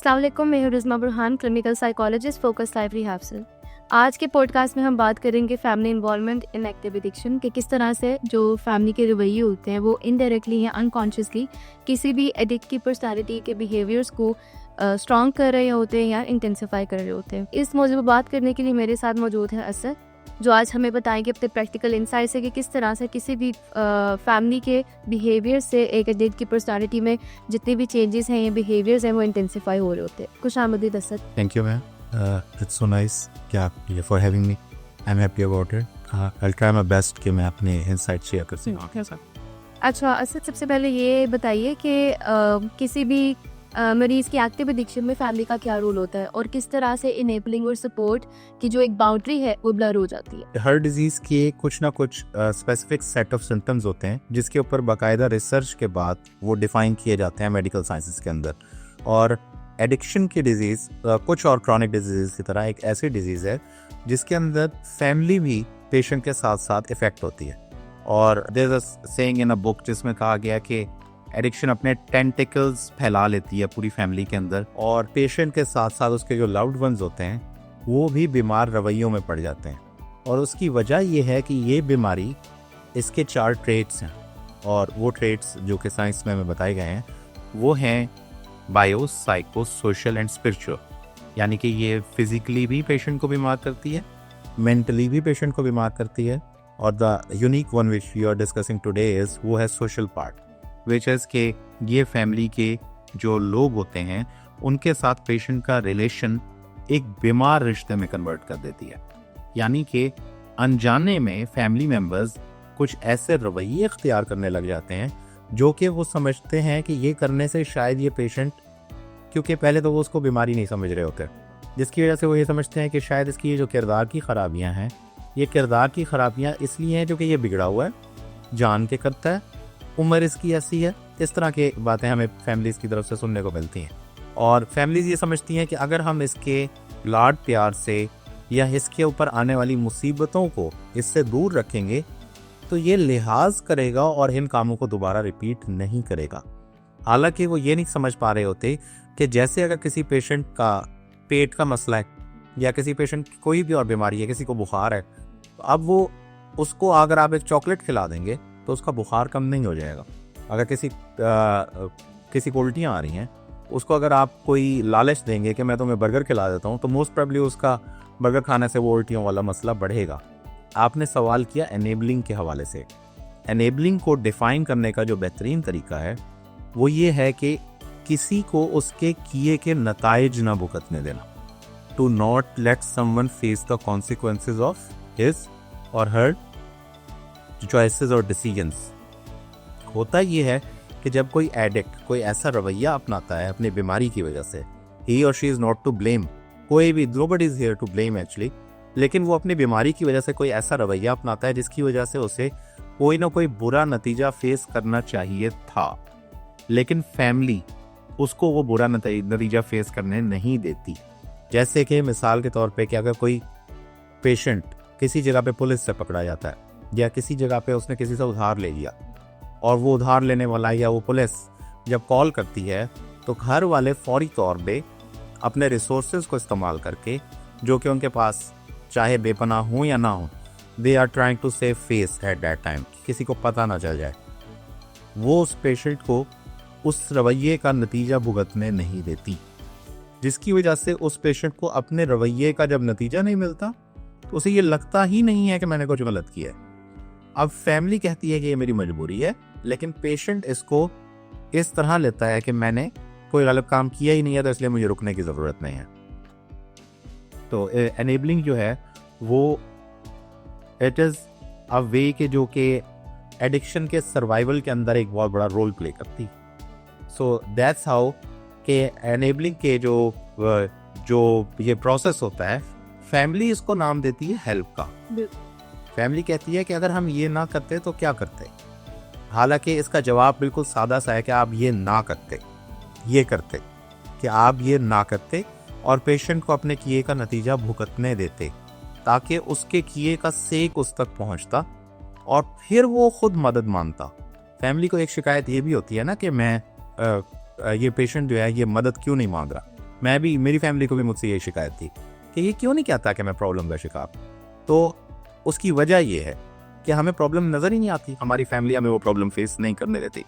अस्सलाम वालेकुम, मैं हूं Rizma Burhan, clinical psychologist, focus life rehab से। आज के पॉडकास्ट में हम बात करेंगे family involvement in active addiction कि किस तरह से जो फैमिली के रवैये होते हैं वो इनडायरेक्टली या अनकॉन्शियसली किसी भी एडिक्ट की पर्सनालिटी के बिहेवियर्स को स्ट्रॉन्ग कर रहे होते हैं या इंटेंसिफाई कर रहे होते हैं। इस मौजूद पर बात करने के लिए मेरे साथ मौजूद है असद, जो आज हमें बताएंगे अपने प्रैक्टिकल इंसाइट से कि किस तरह से किसी भी फैमिली के बिहेवियर से एक एडिक्ट की पर्सनालिटी में जितने भी चेंजेस हैं या बिहेवियर्स हैं वो इंटेंसिफाई हो रहे होते हैं। खुशामदीद Asad. Thank you ma'am, it's so nice for having me. I am happy about it. I try my best कि मैं अपने इनसाइट शेयर कर सकूं। अच्छा असद, सबसे पहले ये बताइए कि किसी भी मरीज की एक्टिव एडिक्शन में फैमिली का क्या रोल होता है और किस तरह से इनेबलिंग और सपोर्ट की जो एक बाउंड्री है वो ब्लर हो जाती है। हर डिजीज के कुछ ना कुछ स्पेसिफिक सेट ऑफ सिम्टम्स होते हैं जिसके ऊपर बाकायदा रिसर्च के बाद वो डिफाइन किए जाते हैं मेडिकल साइंसेस के अंदर। और एडिक्शन की डिजीज कुछ और क्रॉनिक डिजीज की तरह एक ऐसी डिजीज है जिसके अंदर फैमिली भी पेशेंट के साथ साथ इफेक्ट होती है। और there is a saying in a book जिसमें कहा गया कि एडिक्शन अपने टेंटिकल्स फैला लेती है पूरी फैमिली के अंदर, और पेशेंट के साथ साथ उसके जो लव्ड वंस होते हैं वो भी बीमार रवैयों में पड़ जाते हैं। और उसकी वजह ये है कि ये बीमारी, इसके 4 ट्रेट्स हैं, और वो ट्रेट्स जो कि साइंस में हमें बताए गए हैं वो हैं bio, psycho, social and spiritual. यानी कि ये फिजिकली भी पेशेंट को बीमार करती है, मेंटली भी पेशेंट को बीमार करती है, और the unique one which we are discussing today is वो है सोशल पार्ट, विच इज़ के ये फैमिली के जो लोग होते हैं उनके साथ पेशेंट का रिलेशन एक बीमार रिश्ते में कन्वर्ट कर देती है। यानी कि अनजाने में फैमिली मेम्बर्स कुछ ऐसे रवैये इख्तियार करने लग जाते हैं जो कि वो समझते हैं कि ये करने से शायद ये पेशेंट, क्योंकि पहले तो वो उसको बीमारी नहीं समझ रहे होते, जिसकी वजह से वो ये समझते हैं कि शायद इसकी ये जो किरदार की ख़राबियाँ हैं, ये किरदार की ख़राबियाँ इसलिए हैं क्योंकि ये बिगड़ा हुआ है, जान के करता है, उम्र इसकी ऐसी है। इस तरह की बातें हमें फैमिलीज़ की तरफ से सुनने को मिलती हैं। और फैमिलीज़ ये समझती हैं कि अगर हम इसके लाड प्यार से या इसके ऊपर आने वाली मुसीबतों को इससे दूर रखेंगे तो ये लिहाज करेगा और इन कामों को दोबारा रिपीट नहीं करेगा। हालांकि वो ये नहीं समझ पा रहे होते कि जैसे अगर किसी पेशेंट का पेट का मसला है या किसी पेशेंट की कोई भी और बीमारी है, किसी को बुखार है, तो अब वो उसको अगर आप एक चॉकलेट खिला देंगे तो उसका बुखार कम नहीं हो जाएगा। अगर किसी को उल्टियाँ आ रही हैं, उसको अगर आप कोई लालच देंगे कि मैं तुम्हें बर्गर खिला देता हूँ, तो मोस्ट प्रोबेबली उसका बर्गर खाने से वो उल्टियों वाला मसला बढ़ेगा। आपने सवाल किया एनेबलिंग के हवाले से। एनेबलिंग को डिफ़ाइन करने का जो बेहतरीन तरीका है वो ये है कि किसी को उसके किए के नताइज ना भुगतने देना। To not let someone face the consequences of his और हर चॉइसेस और डिसीजंस। होता ये है कि जब कोई एडिक्ट कोई ऐसा रवैया अपनाता है अपनी बीमारी की वजह से, ही और she is not to blame, कोई भी, nobody is here to blame actually, लेकिन वो अपनी बीमारी की वजह से कोई ऐसा रवैया अपनाता है जिसकी वजह से उसे कोई ना कोई बुरा नतीजा फेस करना चाहिए था, लेकिन फैमिली उसको वो बुरा नतीजा फेस करने नहीं देती। जैसे कि मिसाल के तौर पे कि अगर कोई पेशेंट किसी जगह पे पुलिस से पकड़ा जाता है या किसी जगह पे उसने किसी से उधार ले लिया, और वो उधार लेने वाला या वो पुलिस जब कॉल करती है तो घर वाले फौरी तौर पे अपने रिसोर्सेज को इस्तेमाल करके, जो कि उनके पास चाहे बेपनाह हो या ना हो, they are trying to save face at that time, किसी को पता ना चल जाए, वो उस पेशेंट को उस रवैये का नतीजा भुगतने नहीं देती, जिसकी वजह से उस पेशेंट को अपने रवैये का जब नतीजा नहीं मिलता तो उसे ये लगता ही नहीं है कि मैंने कुछ गलत किया है। अब फैमिली कहती है कि ये मेरी मजबूरी है, लेकिन पेशेंट इसको इस तरह लेता है कि मैंने कोई गलत काम किया ही नहीं है तो इसलिए मुझे रुकने की ज़रूरत नहीं है। तो एनेबलिंग जो है वो इट इज़ अ वे के जो कि एडिक्शन के सर्वाइवल के अंदर एक बहुत बड़ा रोल प्ले करती। सो दैट्स हाउ के एनेबलिंग के जो ये प्रोसेस होता है, फैमिली इसको नाम देती है हेल्प का। फैमिली कहती है कि अगर हम ये ना करते तो क्या करते। हालांकि इसका जवाब बिल्कुल सादा सा है कि आप ये ना करते, ये करते, कि आप ये ना करते और पेशेंट को अपने किए का नतीजा भुगतने देते, ताकि उसके किए का सेक उस तक पहुंचता और फिर वो खुद मदद मांगता। फैमिली को एक शिकायत ये भी होती है ना कि मैं ये पेशेंट जो है ये मदद क्यों नहीं मांग रहा, मेरी फैमिली को भी मुझसे ये शिकायत थी कि ये क्यों नहीं कहता कि मैं प्रॉब्लम का शिकार। तो उसकी वजह ये है कि हमें प्रॉब्लम नज़र ही नहीं आती, हमारी फैमिली हमें वो प्रॉब्लम फेस नहीं करने देती।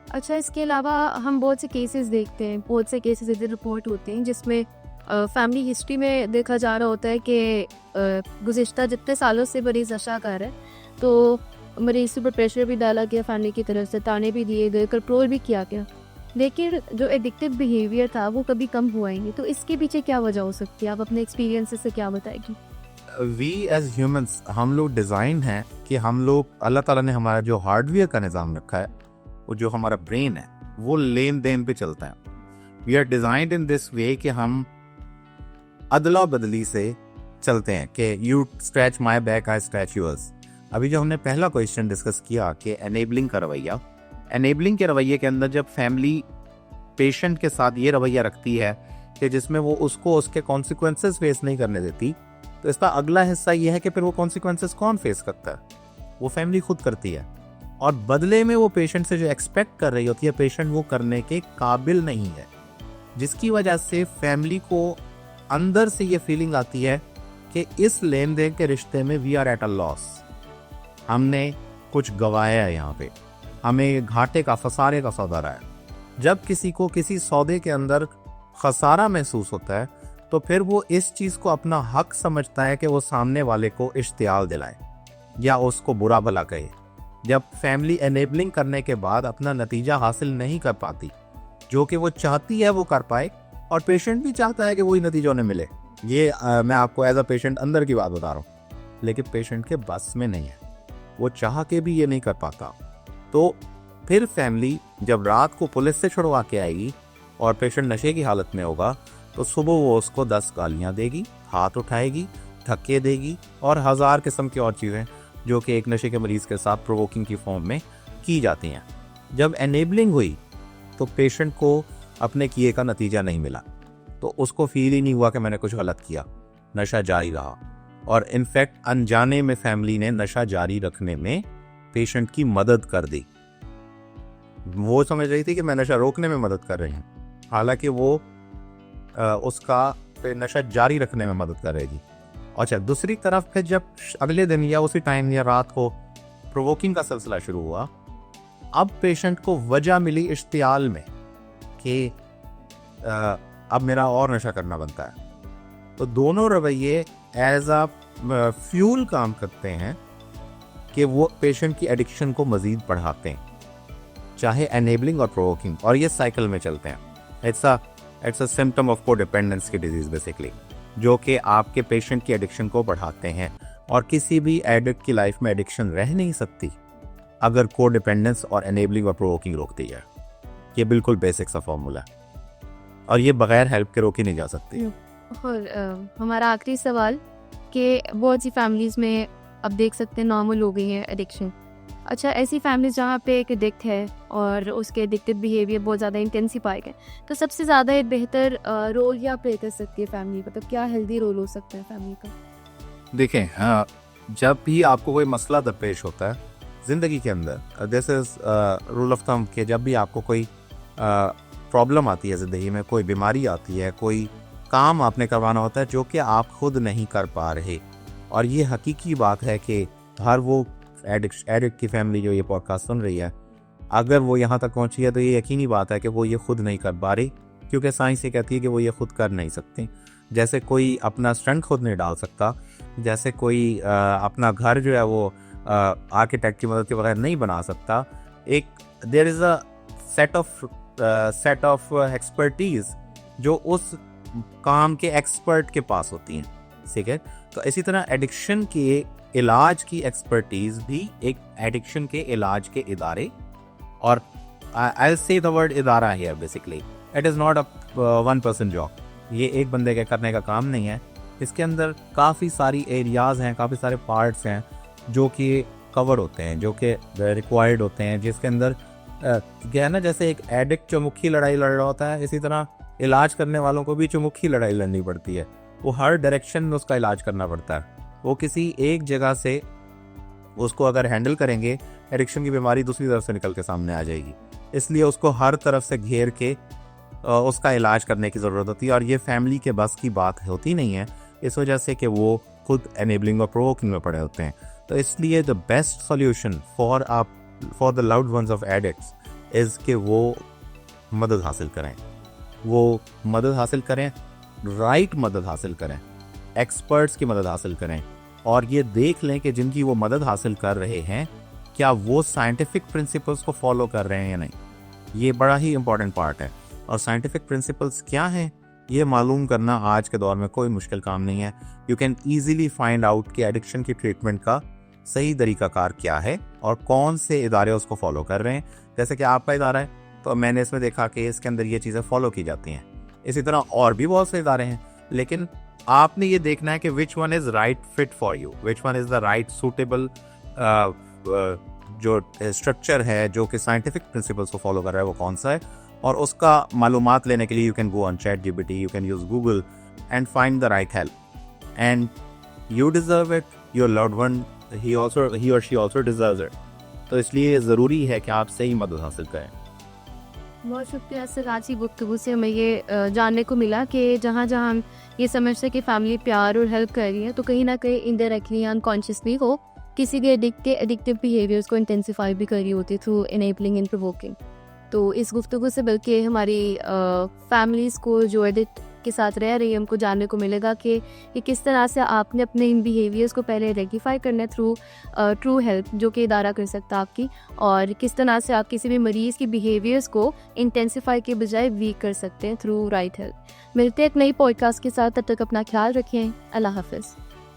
अच्छा, इसके अलावा हम बहुत से केसेस देखते हैं, बहुत से केसेस इधर रिपोर्ट होते हैं जिसमें फैमिली हिस्ट्री में देखा जा रहा होता है कि गुज़िश्ता जितने सालों से मरीज़ नशा कर रहा है, तो मरीज़ के ऊपर प्रेशर भी डाला गया फैमिली की तरफ से, ताने भी दिए गए, कंट्रोल भी किया गया, लेकिन जो एडिक्टिव बिहेवियर था वो कभी कम हुआ ही नहीं। तो इसके पीछे क्या वजह हो सकती है, आप अपने एक्सपीरियंस से क्या बताएगी? वी एज ह्यूमंस, हम लोग डिज़ाइन हैं कि हम लोग, अल्लाह ताला ने हमारा जो हार्डवेयर का निज़ाम रखा है, वो जो हमारा ब्रेन है वो लेन देन पे चलता है। We are designed in this way कि हम अदला बदली से चलते हैं कि you scratch my back, I scratch yours. अभी जो हमने पहला क्वेश्चन डिस्कस किया कि एनेबलिंग का रवैया, एनेबलिंग के रवैये के अंदर जब फैमिली पेशेंट के साथ ये रवैया रखती है कि जिसमें वो उसको उसके कॉन्सिक्वेंसेस फेस नहीं करने देती, तो इसका अगला हिस्सा ये है कि फिर वो कॉन्सिक्वेंसेस कौन फेस करता है? वो फैमिली खुद करती है, और बदले में वो पेशेंट से जो एक्सपेक्ट कर रही होती है, पेशेंट वो करने के काबिल नहीं है, जिसकी वजह से फैमिली को अंदर से ये फीलिंग आती है कि इस लेन देन के रिश्ते में we are at a loss, हमने कुछ गवाया है, यहाँ पे हमें घाटे का, खसारे का सौदा रहा है। जब किसी को किसी सौदे के अंदर खसारा महसूस होता है तो फिर वो इस चीज़ को अपना हक समझता है कि वो सामने वाले को इश्तियाल दिलाए या उसको बुरा भला कहे। जब फैमिली एनेबलिंग करने के बाद अपना नतीजा हासिल नहीं कर पाती, जो कि वो चाहती है वो कर पाए, और पेशेंट भी चाहता है कि वही नतीजा उन्हें मिले, ये मैं आपको एज अ पेशेंट अंदर की बात बता रहा हूँ, लेकिन पेशेंट के बस में नहीं है, वो चाह के भी ये नहीं कर पाता। तो फिर फैमिली जब रात को पुलिस से छुड़वा के आएगी और पेशेंट नशे की हालत में होगा, तो सुबह वो उसको 10 गालियाँ देगी, हाथ उठाएगी, धक्के देगी और 1000 किस्म की और चीज़ें जो कि एक नशे के मरीज़ के साथ प्रोवोकिंग की फॉर्म में की जाती हैं। जब एनेबलिंग हुई तो पेशेंट को अपने किए का नतीजा नहीं मिला, तो उसको फील ही नहीं हुआ कि मैंने कुछ गलत किया, नशा जारी रहा, और इनफैक्ट अनजाने में फैमिली ने नशा जारी रखने में पेशेंट की मदद कर दी। वो समझ रही थी कि मैं नशा रोकने में मदद कर रही हूँ, हालांकि वो उसका नशा जारी रखने में मदद कर रही थी। अच्छा, दूसरी तरफ फिर जब अगले दिन या उसी टाइम या रात को प्रोवोकिंग का सिलसिला शुरू हुआ, अब पेशेंट को वजह मिली इश्तियाल में कि अब मेरा और नशा करना बनता है। तो दोनों रवैये एज अ फ्यूल काम करते हैं कि वो पेशेंट की एडिक्शन को मज़ीद बढ़ाते हैं, चाहे एनेबलिंग और प्रोवोकिंग, और ये साइकिल में चलते हैं। इट्स अ सिम्टम ऑफ कोडिपेंडेंस की डिजीज़ बेसिकली, जो कि आपके पेशेंट की एडिक्शन को बढ़ाते हैं। और किसी भी एडिक्ट की लाइफ में एडिक्शन रह नहीं सकती अगर कोडिपेंडेंस और एनेबलिंग और प्रोवोकिंग रोकती है। ये बिल्कुल बेसिक सा फॉर्मूला है, और ये बगैर हेल्प के रोकी नहीं जा सकती। और हमारा आखिरी सवाल कि बहुत सी फैमिलीज़ में अब देख सकते हैं नॉर्मल हो गई है एडिक्शन। अच्छा, ऐसी फैमिलीज जहाँ पे एक एडिक्ट है और उसके एडिक्टिव बिहेवियर बहुत ज़्यादा इंटेंसिफाई गए, तो सबसे ज़्यादा एक बेहतर रोल क्या प्ले कर सकती है फैमिली का? तो क्या हेल्दी रोल हो सकता है फैमिली का? देखें, जब भी आपको कोई मसला दरपेश होता है ज़िंदगी के अंदर, this is rule of thumb कि जब भी आपको कोई प्रॉब्लम आती है ज़िंदगी में, कोई बीमारी आती है, कोई काम आपने करवाना होता है जो कि आप खुद नहीं कर पा रहे, और ये हकीकी बात है कि हर वो एडिक्ट की फैमिली जो ये पॉडकास्ट सुन रही है, अगर वो यहाँ तक पहुँची है तो ये यकीनी बात है कि वो ये खुद नहीं कर पा रही, क्योंकि साइंस ये कहती है कि वो ये खुद कर नहीं सकते। जैसे कोई अपना स्टंट खुद नहीं डाल सकता, जैसे कोई अपना घर जो है वो आर्किटेक्ट की मदद के बगैर नहीं बना सकता। एक there is a set of expertise जो उस काम के एक्सपर्ट के पास होती हैं, ठीक है। तो इसी तरह एडिक्शन के इलाज की एक्सपर्टीज़ भी एक एडिक्शन के इलाज के इदारे, और I will say the word इदारा here, basically it is not a one person job, ये एक बंदे के करने का काम नहीं है। इसके अंदर काफ़ी सारी एरियाज़ हैं, काफ़ी सारे पार्ट्स हैं जो कि कवर होते हैं, जो कि रिक्वायर्ड होते हैं, जिसके अंदर क्या है ना, जैसे एक एडिक्ट चौमुखी लड़ाई लड़ रहा होता है, इसी तरह इलाज करने वालों को भी चौमुखी लड़ाई लड़नी पड़ती है। वो हर डायरेक्शन में उसका इलाज करना पड़ता है। वो किसी एक जगह से उसको अगर हैंडल करेंगे, एडिक्शन की बीमारी दूसरी तरफ से निकल के सामने आ जाएगी, इसलिए उसको हर तरफ से घेर के उसका इलाज करने की ज़रूरत होती है, और ये फैमिली के बस की बात होती नहीं है, इस वजह से कि वो खुद एनेबलिंग और प्रोवोकिंग में पड़े होते हैं। तो इसलिए the best solution for the loved ones of addicts is कि वो मदद हासिल करें, वो मदद हासिल करें, राइट मदद हासिल करें, एक्सपर्ट्स की मदद हासिल करें, और ये देख लें कि जिनकी वो मदद हासिल कर रहे हैं क्या वो साइंटिफिक प्रिंसिपल्स को फॉलो कर रहे हैं या नहीं। ये बड़ा ही इंपॉर्टेंट पार्ट है। और साइंटिफिक प्रिंसिपल्स क्या हैं ये मालूम करना आज के दौर में कोई मुश्किल काम नहीं है। You can easily find out कि एडिक्शन की ट्रीटमेंट का सही तरीकाकार क्या है और कौन से इदारे उसको फॉलो कर रहे हैं। जैसे कि आपका इदारा है तो मैंने इसमें देखा कि इसके अंदर ये चीज़ें फॉलो की जाती हैं। इसी तरह और भी बहुत से इदारे हैं, लेकिन आपने ये देखना है कि which one is right fit for you, which one is the right suitable जो स्ट्रक्चर है जो कि साइंटिफिक प्रिंसिपल्स को फॉलो कर रहा है वो कौन सा है। और उसका मालूमात लेने के लिए you can go on ChatGPT, you can use Google and find the right help. And you deserve it, your loved one he और शी ऑल्सो डिज़र्व्स इट। तो इसलिए ज़रूरी है कि आप सही मदद हासिल करें। बहुत शुक्रिया सर, आज की गुफ्तगू से हमें ये जानने को मिला कि जहाँ जहाँ हम ये समझते हैं कि फैमिली प्यार और हेल्प कर रही है, तो कहीं ना कहीं इनडायरेक्टली या अनकॉन्शियसली वो किसी के एडिक्टिव बिहेवियर्स को इंटेंसिफाई भी कर रही होती थ्रू इनेबलिंग एंड प्रोवोकिंग। तो इस गुफ्तगू से बल्कि हमारी फैमिलीज़ को जो एडिक्ट के साथ रह रही है उनको जानने को मिलेगा कि ये किस तरह से आपने अपने इन बिहेवियर्स को पहले रेक्टिफाई करना है थ्रू ट्रू हेल्प जो कि इदारा कर सकता है आपकी, और किस तरह से आप किसी भी मरीज़ की बिहेवियर्स को इंटेंसिफाई के बजाय वीक कर सकते हैं थ्रू राइट हेल्प। मिलते हैं एक नई पॉडकास्ट के साथ, तब तक अपना ख्याल रखें। अल्लाह हाफ़िज़।